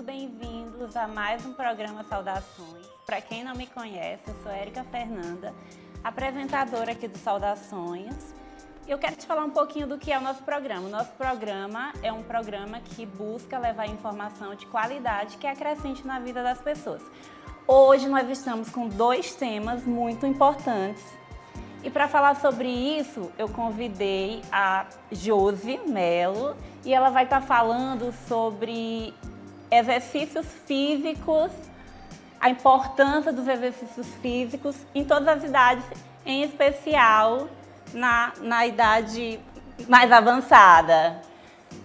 bem-vindos a mais um programa Saudações. Para quem não me conhece, eu sou Érica Fernanda, apresentadora aqui do Saudações. Eu quero te falar um pouquinho do que é o nosso programa. O nosso programa é um programa que busca levar informação de qualidade que acrescente na vida das pessoas. Hoje nós estamos com dois temas muito importantes. E para falar sobre isso, eu convidei a Josi Melo e ela vai estar falando sobre exercícios físicos, a importância dos exercícios físicos em todas as idades, em especial na idade mais avançada.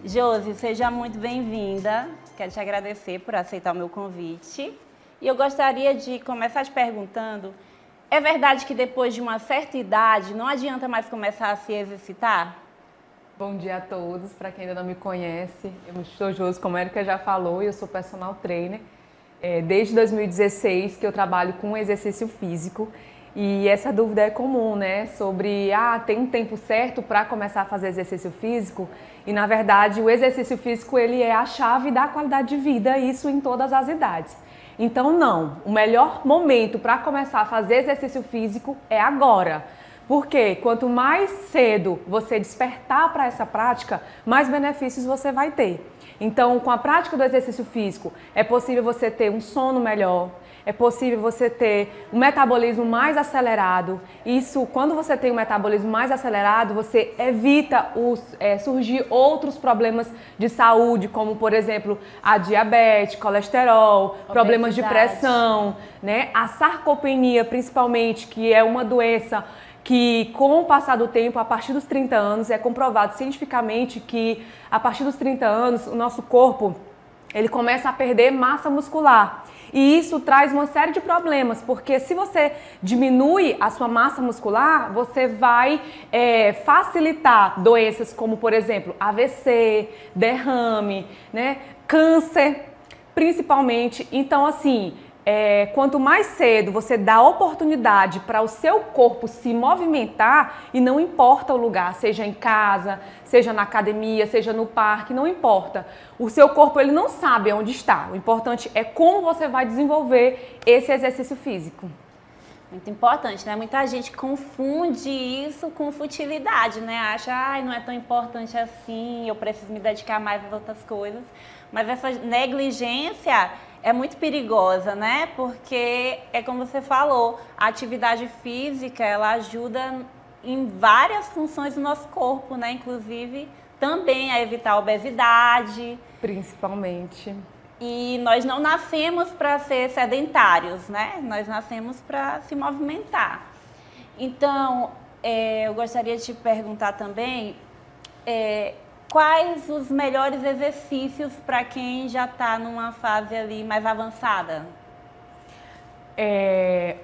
Josi, seja muito bem-vinda. Quero te agradecer por aceitar o meu convite. E eu gostaria de começar te perguntando, é verdade que depois de uma certa idade não adianta mais começar a se exercitar? Bom dia a todos, para quem ainda não me conhece, eu sou Josi, como a Érica já falou, e eu sou personal trainer. Desde 2016 que eu trabalho com exercício físico e essa dúvida é comum, né? Sobre, tem um tempo certo para começar a fazer exercício físico? E na verdade o exercício físico ele é a chave da qualidade de vida, isso em todas as idades. Então não, o melhor momento para começar a fazer exercício físico é agora. Porque quanto mais cedo você despertar para essa prática, mais benefícios você vai ter. Então, com a prática do exercício físico, é possível você ter um sono melhor, é possível você ter um metabolismo mais acelerado. Isso, quando você tem um metabolismo mais acelerado, você evita surgir outros problemas de saúde, como, por exemplo, a diabetes, colesterol, obesidade, problemas de pressão, né? A sarcopenia, principalmente, que é uma doença que com o passar do tempo, a partir dos 30 anos, é comprovado cientificamente que a partir dos 30 anos o nosso corpo ele começa a perder massa muscular. E isso traz uma série de problemas, porque se você diminui a sua massa muscular, você vai facilitar doenças como, por exemplo, AVC, derrame, né, câncer, principalmente. Então, assim, quanto mais cedo você dá oportunidade para o seu corpo se movimentar, e não importa o lugar, seja em casa, seja na academia, seja no parque, não importa. O seu corpo ele não sabe onde está. O importante é como você vai desenvolver esse exercício físico. Muito importante, né? Muita gente confunde isso com futilidade, né? Acha, não é tão importante assim, eu preciso me dedicar mais às outras coisas. Mas essa negligência é muito perigosa, né? Porque é como você falou, a atividade física, ela ajuda em várias funções do nosso corpo, né? Inclusive também a evitar a obesidade. Principalmente. E nós não nascemos para ser sedentários, né? Nós nascemos para se movimentar. Então, eu gostaria de te perguntar também quais os melhores exercícios para quem já está numa fase ali mais avançada?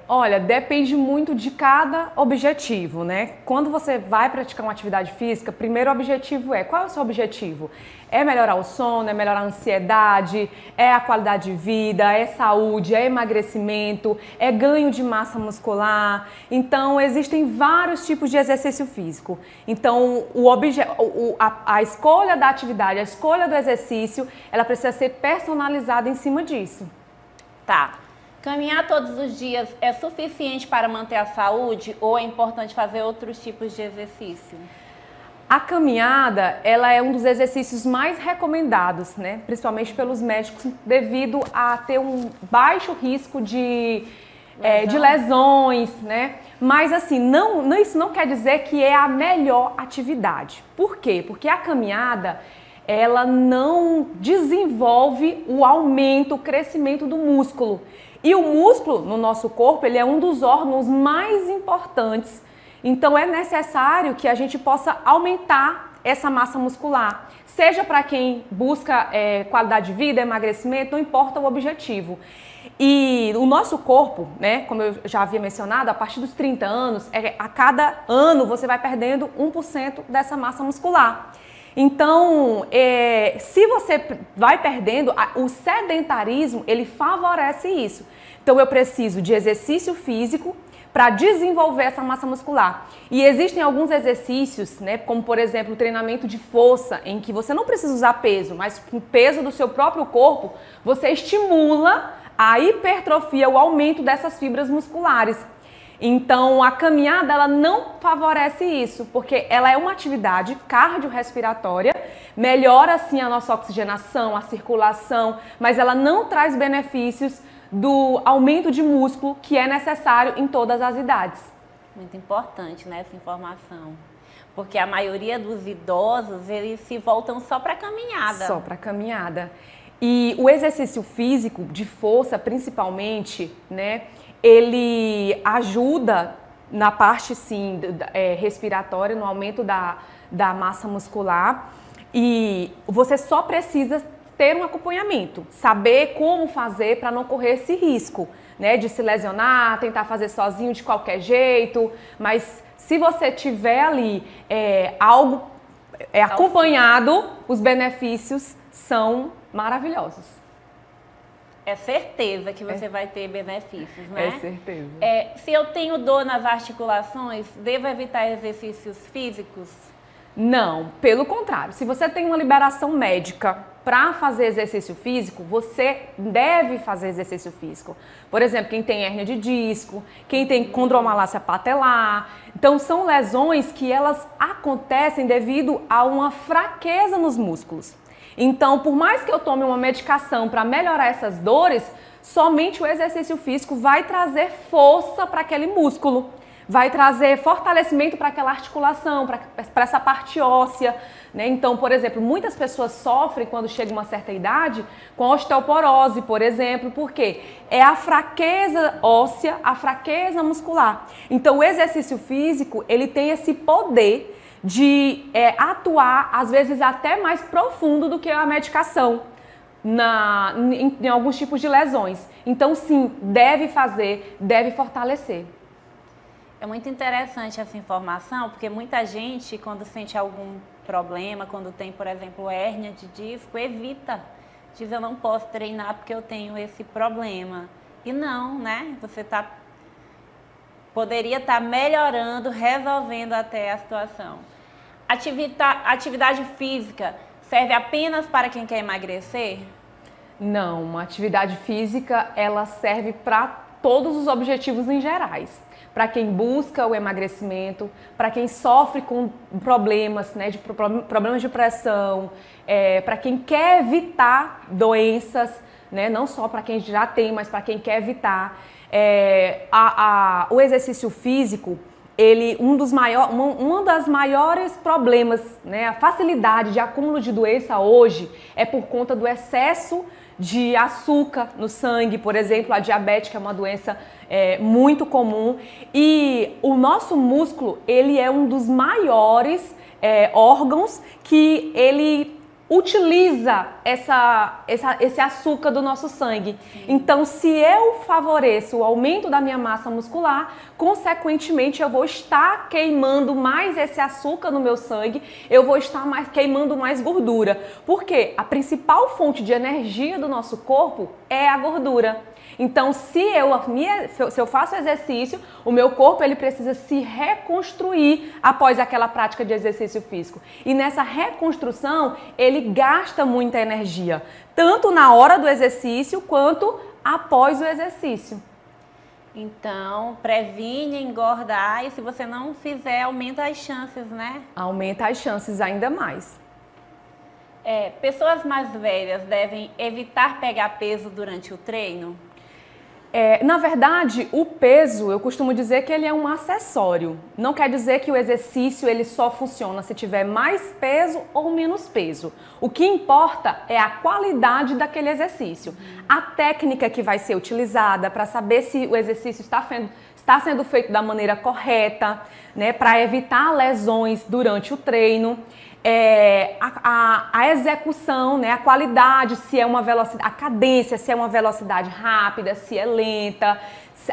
Olha, depende muito de cada objetivo, né? Quando você vai praticar uma atividade física, primeiro objetivo qual é o seu objetivo? É melhorar o sono, é melhorar a ansiedade, é a qualidade de vida, é saúde, é emagrecimento, é ganho de massa muscular. Então, existem vários tipos de exercício físico. Então, a escolha da atividade, a escolha do exercício, ela precisa ser personalizada em cima disso. Tá. Caminhar todos os dias é suficiente para manter a saúde ou é importante fazer outros tipos de exercício? A caminhada, ela é um dos exercícios mais recomendados, né? Principalmente pelos médicos, devido a ter um baixo risco de lesões, né? Mas assim, isso não quer dizer que é a melhor atividade. Por quê? Porque a caminhada, ela não desenvolve o aumento, o crescimento do músculo. E o músculo no nosso corpo, ele é um dos órgãos mais importantes. Então é necessário que a gente possa aumentar essa massa muscular. Seja para quem busca qualidade de vida, emagrecimento, não importa o objetivo. E o nosso corpo, né, como eu já havia mencionado, a partir dos 30 anos, a cada ano você vai perdendo 1% dessa massa muscular. Então, se você vai perdendo, o sedentarismo, ele favorece isso. Então, eu preciso de exercício físico para desenvolver essa massa muscular. E existem alguns exercícios, né, como por exemplo o treinamento de força, em que você não precisa usar peso, mas com o peso do seu próprio corpo, você estimula a hipertrofia, o aumento dessas fibras musculares. Então, a caminhada ela não favorece isso, porque ela é uma atividade cardiorrespiratória, melhora assim a nossa oxigenação, a circulação, mas ela não traz benefícios do aumento de músculo que é necessário em todas as idades. Muito importante, né, essa informação. Porque a maioria dos idosos, eles se voltam só para caminhada. Só para caminhada. E o exercício físico, de força principalmente, né, ele ajuda na parte, sim, respiratória, no aumento da massa muscular. E você só precisa ter um acompanhamento, saber como fazer para não correr esse risco, né, de se lesionar, tentar fazer sozinho de qualquer jeito. Mas se você tiver ali algo acompanhado, os benefícios são maravilhosos. É certeza que você vai ter benefícios, né? É certeza. Se eu tenho dor nas articulações, devo evitar exercícios físicos? Não, pelo contrário. Se você tem uma liberação médica para fazer exercício físico, você deve fazer exercício físico. Por exemplo, quem tem hérnia de disco, quem tem condromalácia patelar. Então, são lesões que elas acontecem devido a uma fraqueza nos músculos. Então, por mais que eu tome uma medicação para melhorar essas dores, somente o exercício físico vai trazer força para aquele músculo, vai trazer fortalecimento para aquela articulação, para essa parte óssea, né? Então, por exemplo, muitas pessoas sofrem quando chega uma certa idade com osteoporose, por exemplo, porque é a fraqueza óssea, a fraqueza muscular. Então, o exercício físico, ele tem esse poder de atuar, às vezes até mais profundo do que a medicação em alguns tipos de lesões. Então, sim, deve fazer, deve fortalecer. É muito interessante essa informação, porque muita gente, quando sente algum problema, quando tem, por exemplo, hérnia de disco, evita. Diz, eu não posso treinar porque eu tenho esse problema. E não, né? Você poderia estar melhorando, resolvendo até a situação. Atividade física serve apenas para quem quer emagrecer? Não, uma atividade física ela serve para todos os objetivos em gerais. Para quem busca o emagrecimento, para quem sofre com problemas, né, problemas de pressão, para quem quer evitar doenças, né, não só para quem já tem, mas para quem quer evitar. O exercício físico, um dos maiores problemas, né, a facilidade de acúmulo de doença hoje é por conta do excesso de açúcar no sangue, por exemplo, a diabetes, que é uma doença muito comum. E o nosso músculo, ele é um dos maiores órgãos que ele utiliza esse açúcar do nosso sangue. Sim. Então, se eu favoreço o aumento da minha massa muscular, consequentemente eu vou estar queimando mais esse açúcar no meu sangue, eu vou estar queimando mais gordura. Porque a principal fonte de energia do nosso corpo é a gordura. Então, se eu faço exercício, o meu corpo ele precisa se reconstruir após aquela prática de exercício físico. E nessa reconstrução, ele gasta muita energia, tanto na hora do exercício quanto após o exercício. Então, previne engordar e se você não fizer, aumenta as chances, né? Aumenta as chances ainda mais. Pessoas mais velhas devem evitar pegar peso durante o treino? Na verdade, o peso, eu costumo dizer que ele é um acessório. Não quer dizer que o exercício ele só funciona se tiver mais peso ou menos peso. O que importa é a qualidade daquele exercício. A técnica que vai ser utilizada para saber se o exercício está sendo feito da maneira correta, né, para evitar lesões durante o treino. A execução, né, a qualidade, se é uma velocidade, a cadência, se é uma velocidade rápida, se é lenta,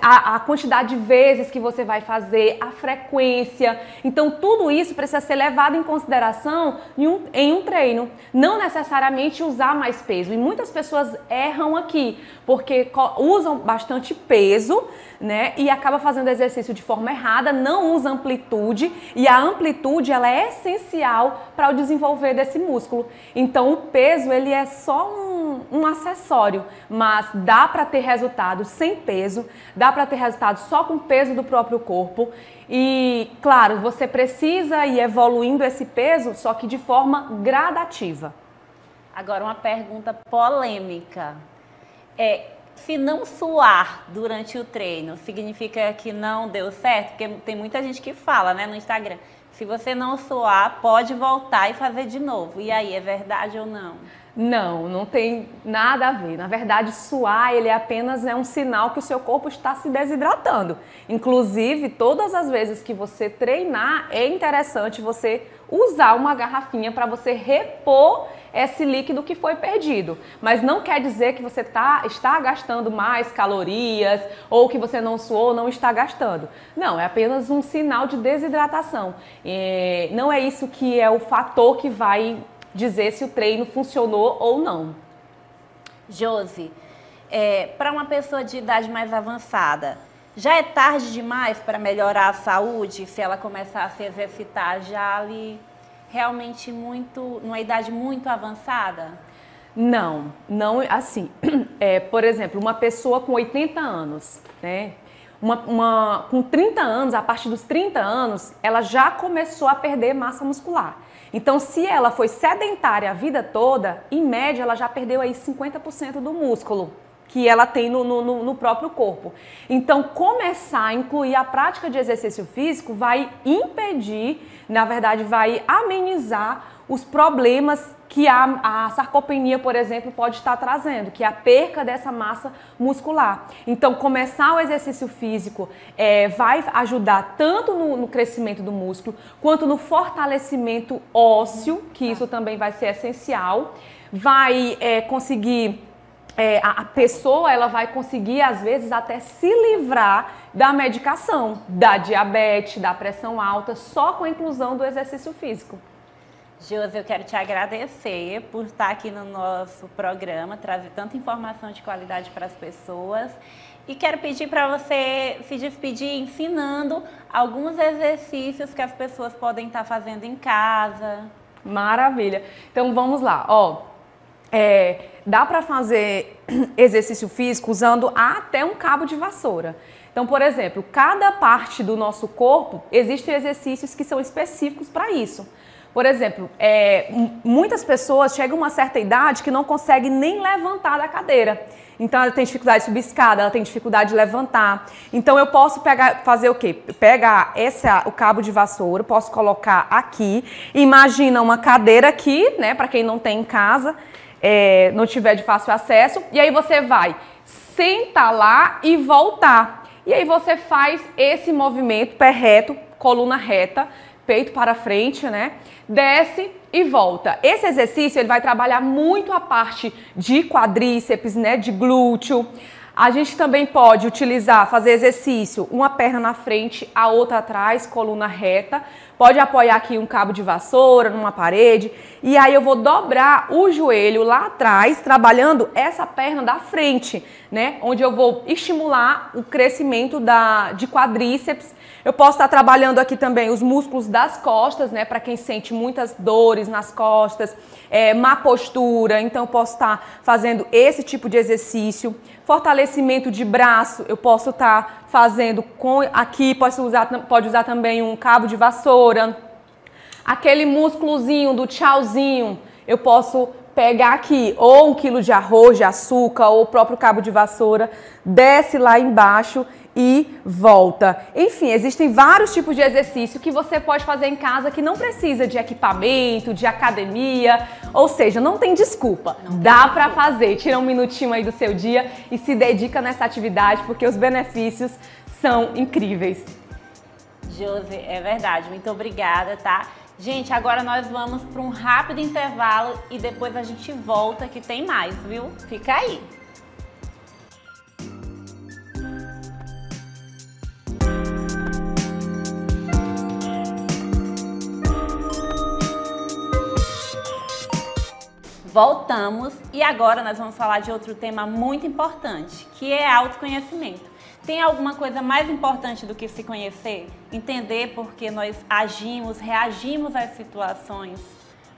a quantidade de vezes que você vai fazer, a frequência. Então, tudo isso precisa ser levado em consideração em um treino. Não necessariamente usar mais peso. E muitas pessoas erram aqui, porque usam bastante peso, né? E acaba fazendo exercício de forma errada, não usa amplitude. E a amplitude, ela é essencial para o desenvolver desse músculo. Então, o peso, ele é só um acessório, mas dá para ter resultado sem peso, dá para ter resultado só com o peso do próprio corpo. E, claro, você precisa ir evoluindo esse peso, só que de forma gradativa. Agora, uma pergunta polêmica. Se não suar durante o treino, significa que não deu certo? Porque tem muita gente que fala, né, no Instagram, se você não suar, pode voltar e fazer de novo. E aí, é verdade ou não? Não, não tem nada a ver. Na verdade, suar, ele apenas é um sinal que o seu corpo está se desidratando. Inclusive, todas as vezes que você treinar, é interessante você usar uma garrafinha para você repor esse líquido que foi perdido. Mas não quer dizer que você está gastando mais calorias ou que você não suou, não está gastando. Não, é apenas um sinal de desidratação. Não é isso que é o fator que vai dizer se o treino funcionou ou não. Josi, para uma pessoa de idade mais avançada, já é tarde demais para melhorar a saúde se ela começar a se exercitar já ali realmente numa idade muito avançada? Não, assim, por exemplo, uma pessoa com 80 anos, né? Com 30 anos, a partir dos 30 anos, ela já começou a perder massa muscular. Então, se ela foi sedentária a vida toda, em média, ela já perdeu aí 50% do músculo que ela tem no próprio corpo. Então, começar a incluir a prática de exercício físico vai impedir, na verdade, vai amenizar os problemas que a sarcopenia, por exemplo, pode estar trazendo, que é a perca dessa massa muscular. Então, começar o exercício físico vai ajudar tanto no crescimento do músculo, quanto no fortalecimento ósseo, que isso também vai ser essencial. Vai conseguir... a pessoa ela vai conseguir, às vezes, até se livrar da medicação, da diabetes, da pressão alta, só com a inclusão do exercício físico. Josi, eu quero te agradecer por estar aqui no nosso programa, trazer tanta informação de qualidade para as pessoas. E quero pedir para você se despedir ensinando alguns exercícios que as pessoas podem estar fazendo em casa. Maravilha! Então vamos lá, dá para fazer exercício físico usando até um cabo de vassoura. Então, por exemplo, cada parte do nosso corpo, existem exercícios que são específicos para isso. Por exemplo, muitas pessoas chegam a uma certa idade que não conseguem nem levantar da cadeira. Então, ela tem dificuldade de subir escada, ela tem dificuldade de levantar. Então, eu posso fazer o quê? Pegar o cabo de vassoura, posso colocar aqui. Imagina uma cadeira aqui, né? Para quem não tem em casa, não tiver de fácil acesso. E aí você vai sentar lá e voltar. E aí você faz esse movimento, pé reto, coluna reta, peito para frente, né? Desce e volta. Esse exercício ele vai trabalhar muito a parte de quadríceps, né? De glúteo. A gente também pode fazer exercício, uma perna na frente, a outra atrás, coluna reta. Pode apoiar aqui um cabo de vassoura numa parede. E aí eu vou dobrar o joelho lá atrás, trabalhando essa perna da frente, né? Onde eu vou estimular o crescimento de quadríceps. Eu posso estar trabalhando aqui também os músculos das costas, né? Para quem sente muitas dores nas costas, má postura. Então eu posso estar fazendo esse tipo de exercício. Fortalecimento de braço, eu posso estar fazendo aqui, pode usar também um cabo de vassoura. Aquele músculozinho do tchauzinho, eu posso pegar aqui ou 1 quilo de arroz, de açúcar ou o próprio cabo de vassoura, desce lá embaixo e volta. Enfim, existem vários tipos de exercício que você pode fazer em casa que não precisa de equipamento, de academia, ou seja, não tem desculpa. Dá pra fazer, tira um minutinho aí do seu dia e se dedica nessa atividade porque os benefícios são incríveis. Josi, é verdade, muito obrigada, tá? Gente, agora nós vamos para um rápido intervalo e depois a gente volta que tem mais, viu? Fica aí! Voltamos e agora nós vamos falar de outro tema muito importante, que é autoconhecimento. Tem alguma coisa mais importante do que se conhecer? Entender por que nós agimos, reagimos às situações,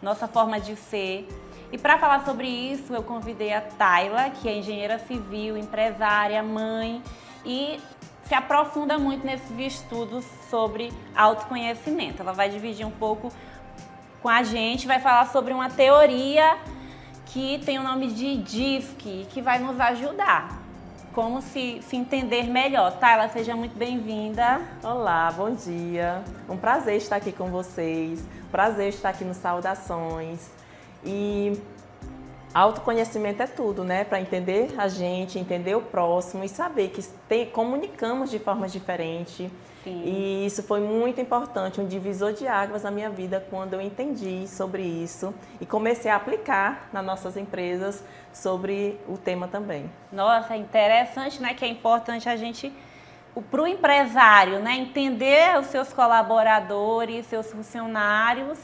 nossa forma de ser. E para falar sobre isso, eu convidei a Tayla, que é engenheira civil, empresária, mãe e se aprofunda muito nesses estudos sobre autoconhecimento. Ela vai dividir um pouco com a gente, vai falar sobre uma teoria que tem o nome de DISC, que vai nos ajudar. Como se entender melhor. Tayla, seja muito bem-vinda. Olá, bom dia. Um prazer estar aqui com vocês. Prazer estar aqui no Saudações. E autoconhecimento é tudo, né? Para entender a gente, entender o próximo e saber que comunicamos de forma diferente. Sim. E isso foi muito importante, um divisor de águas na minha vida quando eu entendi sobre isso e comecei a aplicar nas nossas empresas sobre o tema também. Nossa, é interessante, né? Que é importante a gente, para o empresário, né? Entender os seus colaboradores, seus funcionários,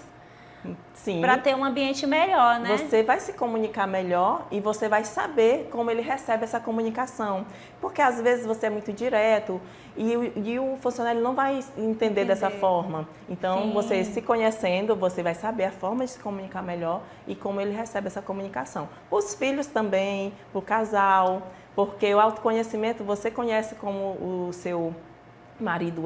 para ter um ambiente melhor, né? Você vai se comunicar melhor e você vai saber como ele recebe essa comunicação. Porque às vezes você é muito direto e o funcionário não vai entender dessa forma. Então, Sim. Você se conhecendo, você vai saber a forma de se comunicar melhor e como ele recebe essa comunicação. Os filhos também, o casal, porque o autoconhecimento, você conhece como o seu marido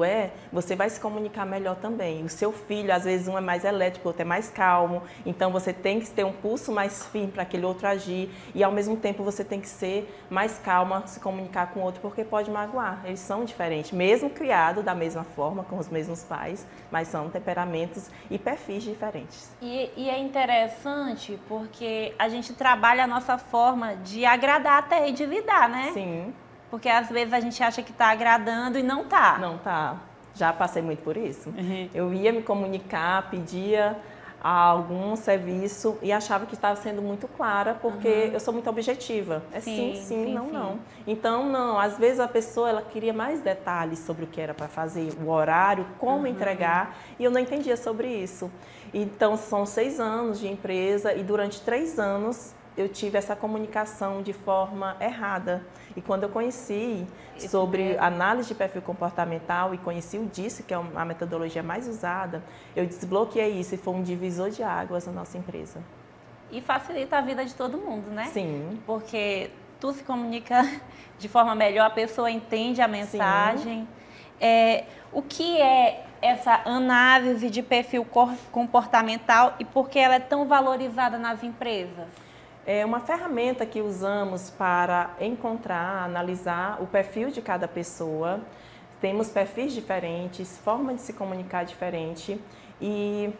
você vai se comunicar melhor também. O seu filho, às vezes um é mais elétrico, o outro é mais calmo, então você tem que ter um pulso mais firme para aquele outro agir e ao mesmo tempo você tem que ser mais calma, se comunicar com o outro, porque pode magoar. Eles são diferentes, mesmo criados da mesma forma, com os mesmos pais, mas são temperamentos e perfis diferentes. E é interessante porque a gente trabalha a nossa forma de agradar até e de lidar, né? Sim. Porque às vezes a gente acha que está agradando e não está. Não tá. Já passei muito por isso. Eu ia me comunicar, pedia algum serviço e achava que estava sendo muito clara, porque eu sou muito objetiva. É sim, não. Então, não. Às vezes a pessoa ela queria mais detalhes sobre o que era para fazer, o horário, como entregar, e eu não entendia sobre isso. Então, são 6 anos de empresa e durante 3 anos eu tive essa comunicação de forma errada. E quando eu conheci sobre análise de perfil comportamental e conheci o DISC, que é a metodologia mais usada, eu desbloqueei isso e foi um divisor de águas na nossa empresa. E facilita a vida de todo mundo, né? Sim. Porque tu se comunica de forma melhor, a pessoa entende a mensagem. O que é essa análise de perfil comportamental e por que ela é tão valorizada nas empresas? É uma ferramenta que usamos para encontrar, analisar o perfil de cada pessoa. Temos perfis diferentes, forma de se comunicar diferente e,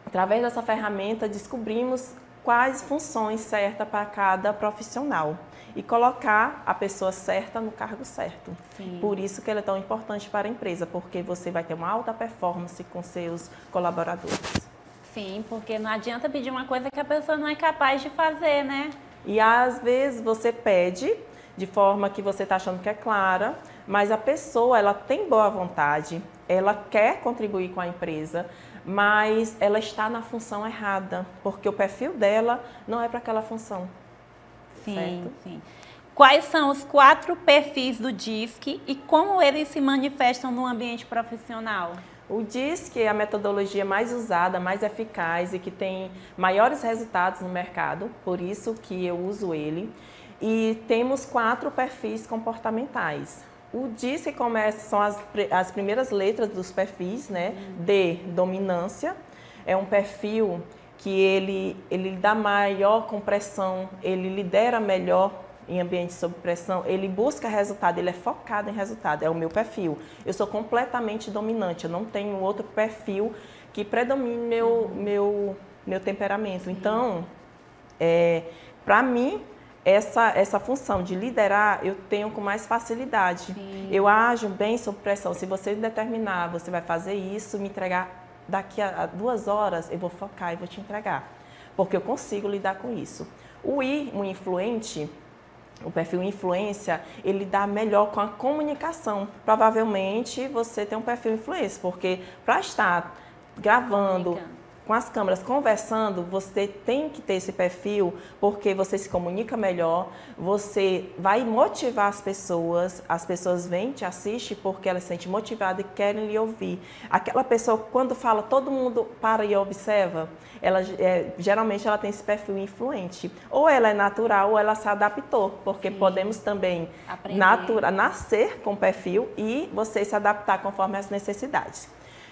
através dessa ferramenta, descobrimos quais funções certas para cada profissional e colocar a pessoa certa no cargo certo. Sim. Por isso que ela é tão importante para a empresa, porque você vai ter uma alta performance com seus colaboradores. Sim, porque não adianta pedir uma coisa que a pessoa não é capaz de fazer, né? E às vezes você pede de forma que você está achando que é clara, mas a pessoa ela tem boa vontade, ela quer contribuir com a empresa, mas ela está na função errada, porque o perfil dela não é para aquela função. Sim, certo? sim. Quais são os 4 perfis do DISC e como eles se manifestam no ambiente profissional? O DISC é a metodologia mais usada, mais eficaz e que tem maiores resultados no mercado, por isso que eu uso ele. E temos 4 perfis comportamentais. O DISC são as primeiras letras dos perfis, né? D, dominância, é um perfil que ele dá maior compressão, ele lidera melhor em ambiente sob pressão, ele busca resultado, ele é focado em resultado, é o meu perfil. Eu sou completamente dominante, eu não tenho outro perfil que predomine meu temperamento. Então, para mim, essa função de liderar, eu tenho com mais facilidade. Sim. Eu ajo bem sob pressão. Se você determinar, você vai fazer isso, me entregar daqui a 2 horas, eu vou focar e vou te entregar. Porque eu consigo lidar com isso. O influente, o perfil influência, ele dá melhor com a comunicação. Provavelmente você tem um perfil influência, porque para estar gravando com as câmeras conversando, você tem que ter esse perfil, porque você se comunica melhor, você vai motivar as pessoas vêm, te assistem porque elas se sentem motivadas e querem lhe ouvir. Aquela pessoa, quando fala, todo mundo para e observa, geralmente ela tem esse perfil influente. Ou ela é natural ou ela se adaptou, porque podemos também nascer com perfil e você se adaptar conforme as necessidades.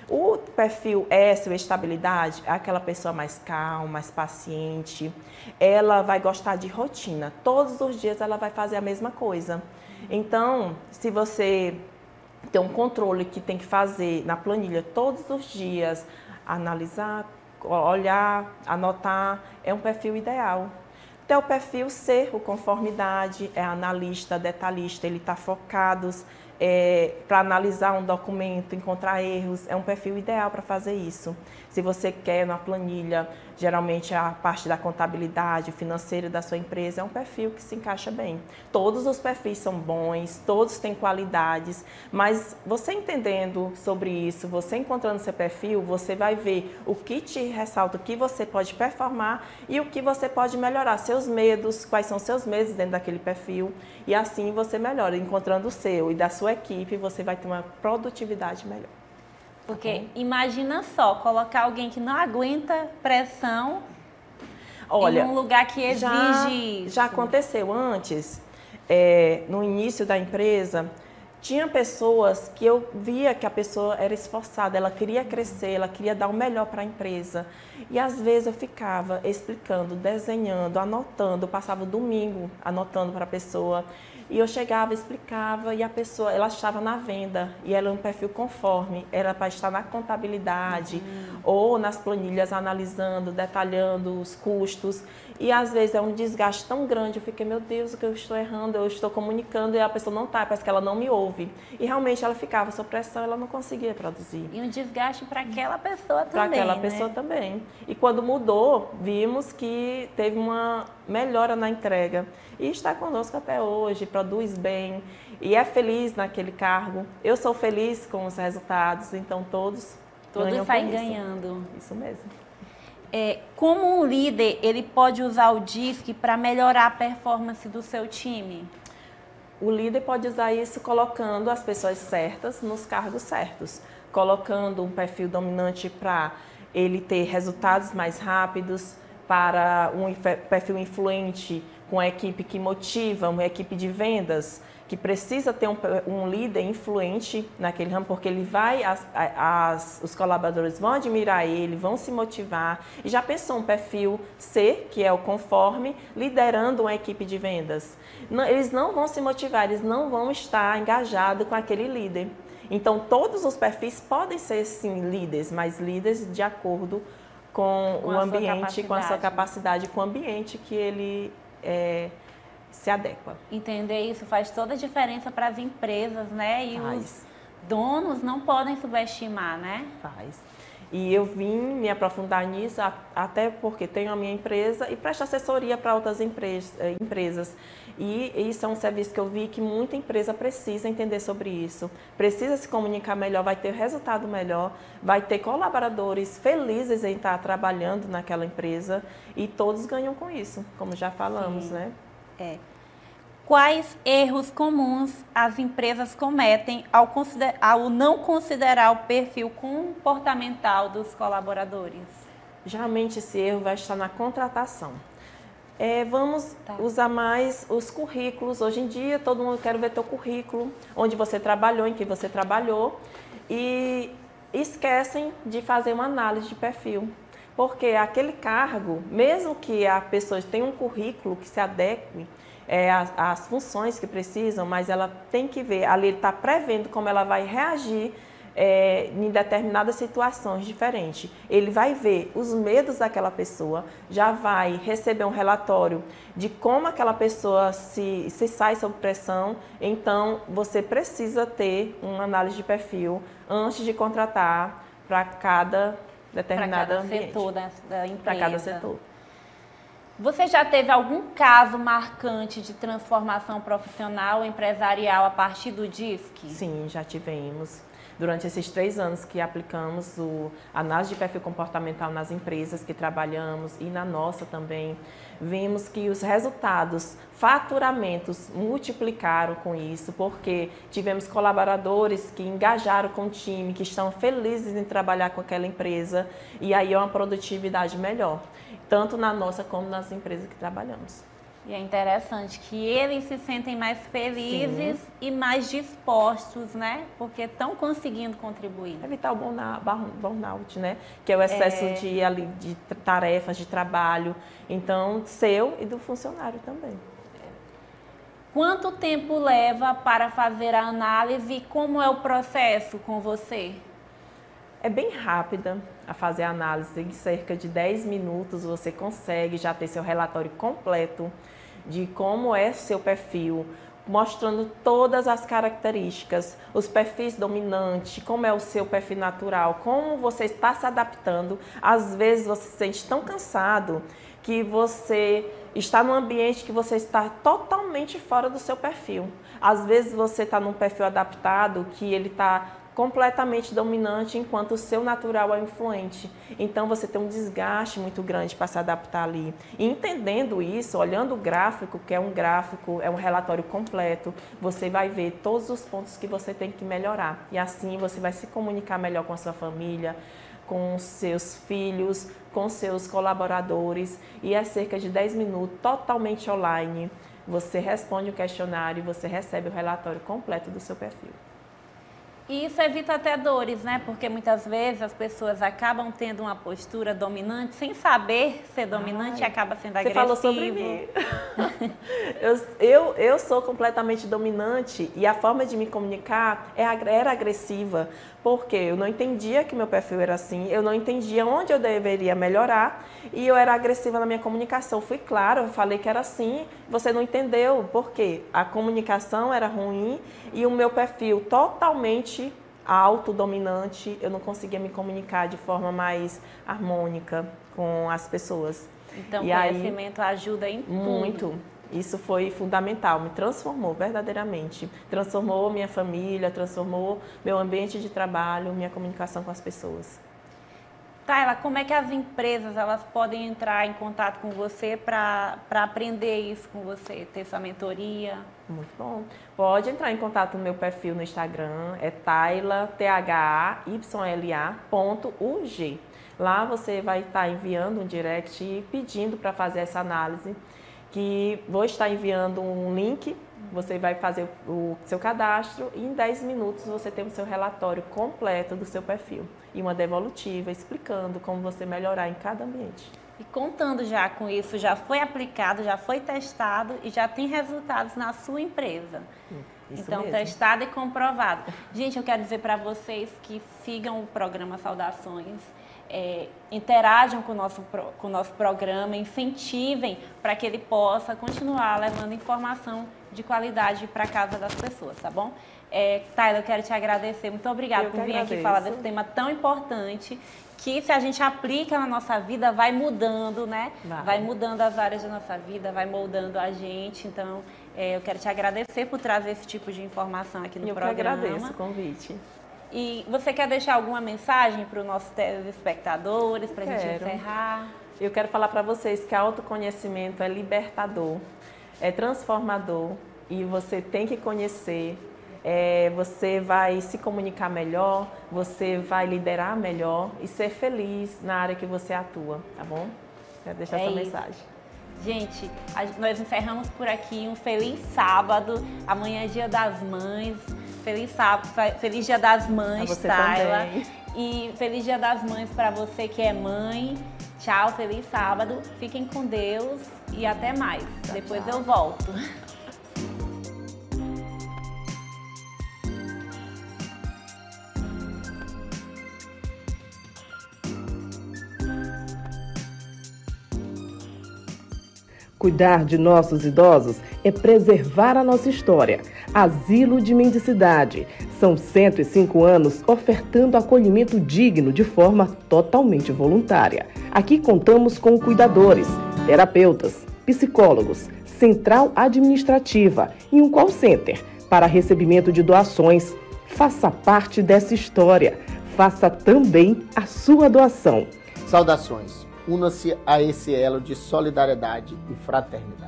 O perfil S, o estabilidade, é aquela pessoa mais calma, mais paciente. Ela vai gostar de rotina. Todos os dias ela vai fazer a mesma coisa. Então, se você tem um controle que tem que fazer na planilha todos os dias, analisar, olhar, anotar, é um perfil ideal. Tem o perfil C, o conformidade, é analista, detalhista, ele está focado para analisar um documento, encontrar erros, é um perfil ideal para fazer isso. Se você quer na planilha, geralmente a parte da contabilidade financeira da sua empresa, é um perfil que se encaixa bem. Todos os perfis são bons, todos têm qualidades, mas você entendendo sobre isso, você encontrando seu perfil, você vai ver o que te ressalta, o que você pode performar e o que você pode melhorar, seus medos, quais são seus medos dentro daquele perfil, e assim você melhora, encontrando o seu e da sua equipe, você vai ter uma produtividade melhor. Porque imagina só, colocar alguém que não aguenta pressão em um lugar que exige isso. Já aconteceu antes, no início da empresa, tinha pessoas que eu via que a pessoa era esforçada, ela queria crescer, ela queria dar o melhor para a empresa. E às vezes eu ficava explicando, desenhando, anotando, eu passava o domingo anotando para a pessoa. E eu chegava, explicava e a pessoa, ela estava na venda e ela era um perfil conforme, era para estar na contabilidade ou nas planilhas analisando, detalhando os custos. E às vezes é um desgaste tão grande, eu fiquei, meu Deus, o que eu estou errando, eu estou comunicando e a pessoa não está, parece que ela não me ouve. E realmente ela ficava sob pressão, ela não conseguia produzir. E um desgaste para aquela pessoa também, para aquela pessoa também. E quando mudou, vimos que teve uma melhora na entrega. E está conosco até hoje, produz bem e é feliz naquele cargo. Eu sou feliz com os resultados, então todos saem ganhando. Isso mesmo. Como um líder, ele pode usar o DISC para melhorar a performance do seu time? O líder pode usar isso colocando as pessoas certas nos cargos certos, colocando um perfil dominante para ele ter resultados mais rápidos, para um perfil influente com a equipe que motiva, uma equipe de vendas, que precisa ter um líder influente naquele ramo, porque ele vai, os colaboradores vão admirar ele, vão se motivar. E já pensou um perfil C, que é o conforme, liderando uma equipe de vendas? Eles não vão se motivar, eles não vão estar engajados com aquele líder. Então, todos os perfis podem ser, sim, líderes, mas líderes de acordo com o ambiente, com a sua capacidade, com o ambiente que ele se adequa. Entender isso faz toda a diferença para as empresas, né? E os donos não podem subestimar, né? Faz. E eu vim me aprofundar nisso, até porque tenho a minha empresa e presto assessoria para outras empresas. E isso é um serviço que eu vi que muita empresa precisa entender sobre isso. Precisa se comunicar melhor, vai ter resultado melhor, vai ter colaboradores felizes em estar trabalhando naquela empresa e todos ganham com isso, como já falamos, Sim. né? Quais erros comuns as empresas cometem ao não considerar o perfil comportamental dos colaboradores? Geralmente esse erro vai estar na contratação. Vamos usar mais os currículos. Hoje em dia todo mundo quer ver teu currículo, onde você trabalhou, em que você trabalhou, e esquecem de fazer uma análise de perfil. Porque aquele cargo, mesmo que a pessoa tenha um currículo que se adeque às funções que precisam, mas ela tem que ver, ali ele está prevendo como ela vai reagir em determinadas situações diferentes. Ele vai ver os medos daquela pessoa, já vai receber um relatório de como aquela pessoa se sai sob pressão. Então, você precisa ter uma análise de perfil antes de contratar para cada determinado ambiente. Setor da empresa. Para cada setor. Você já teve algum caso marcante de transformação profissional ou empresarial a partir do DISC? Sim, já tivemos. Durante esses 3 anos que aplicamos a análise de perfil comportamental nas empresas que trabalhamos e na nossa também, vimos que os resultados, faturamentos multiplicaram com isso, porque tivemos colaboradores que engajaram com o time, que estão felizes em trabalhar com aquela empresa, e aí é uma produtividade melhor, tanto na nossa como nas empresas que trabalhamos. E é interessante que eles se sentem mais felizes e mais dispostos, né? Porque estão conseguindo contribuir. Evitar o burnout, né? Que é o excesso de tarefas, de trabalho. Então, seu e do funcionário também. Quanto tempo leva para fazer a análise e como é o processo com você? É bem rápida a fazer a análise. Em cerca de 10 minutos você consegue já ter seu relatório completo de como é seu perfil, mostrando todas as características, os perfis dominantes, como é o seu perfil natural, como você está se adaptando. Às vezes você se sente tão cansado que você está num ambiente que você está totalmente fora do seu perfil. Às vezes você está num perfil adaptado que ele está completamente dominante, enquanto o seu natural é influente. Então, você tem um desgaste muito grande para se adaptar ali. E entendendo isso, olhando o gráfico, que é um relatório completo, você vai ver todos os pontos que você tem que melhorar. E assim, você vai se comunicar melhor com a sua família, com seus filhos, com seus colaboradores. E é cerca de 10 minutos, totalmente online. Você responde o questionário e você recebe o relatório completo do seu perfil. E isso evita até dores, né? Porque muitas vezes as pessoas acabam tendo uma postura dominante sem saber ser dominante e acaba sendo agressivo. Você falou sobre mim. eu sou completamente dominante e a forma de me comunicar era agressiva, porque eu não entendia que meu perfil era assim, eu não entendia onde eu deveria melhorar e eu era agressiva na minha comunicação. Fui clara, eu falei que era assim, você não entendeu, porque a comunicação era ruim e o meu perfil totalmente autodominante, eu não conseguia me comunicar de forma mais harmônica com as pessoas. Então, o conhecimento ajuda em tudo. Muito. Isso foi fundamental, me transformou verdadeiramente. Transformou minha família, transformou meu ambiente de trabalho, minha comunicação com as pessoas. Tayla, como é que as empresas elas podem entrar em contato com você para aprender isso com você, ter sua mentoria? Muito bom. Pode entrar em contato no meu perfil no Instagram, é Tayla, THAYLA.UG. Lá você vai estar enviando um direct e pedindo para fazer essa análise, que vou estar enviando um link, você vai fazer o seu cadastro e em 10 minutos você tem o seu relatório completo do seu perfil e uma devolutiva explicando como você melhorar em cada ambiente. E contando já com isso, já foi aplicado, já foi testado e já tem resultados na sua empresa. Isso então, mesmo. Testado e comprovado. Gente, eu quero dizer para vocês que sigam o programa Saudações, interajam com o nosso programa, incentivem para que ele possa continuar levando informação de qualidade para a casa das pessoas, tá bom? Tayla, eu quero te agradecer. Muito obrigada por vir aqui falar desse tema tão importante, que se a gente aplica na nossa vida, vai mudando, né? Vai mudando as áreas da nossa vida, vai moldando a gente. Então, eu quero te agradecer por trazer esse tipo de informação aqui no programa. Eu que agradeço o convite. E você quer deixar alguma mensagem para os nossos telespectadores, para a gente encerrar? Eu quero falar para vocês que autoconhecimento é libertador, é transformador e você tem que conhecer. Você vai se comunicar melhor, você vai liderar melhor e ser feliz na área que você atua, tá bom? Quero deixar essa mensagem. Gente, nós encerramos por aqui. Um feliz sábado. Amanhã é Dia das Mães. Feliz sábado, feliz Dia das Mães, Tayla. E feliz Dia das Mães para você que é mãe. Tchau, feliz sábado. Fiquem com Deus e até mais. Depois eu volto. Cuidar de nossos idosos é preservar a nossa história. Asilo de Mendicidade. São 105 anos ofertando acolhimento digno de forma totalmente voluntária. Aqui contamos com cuidadores, terapeutas, psicólogos, central administrativa e um call center para recebimento de doações. Faça parte dessa história. Faça também a sua doação. Saudações. Una-se a esse elo de solidariedade e fraternidade.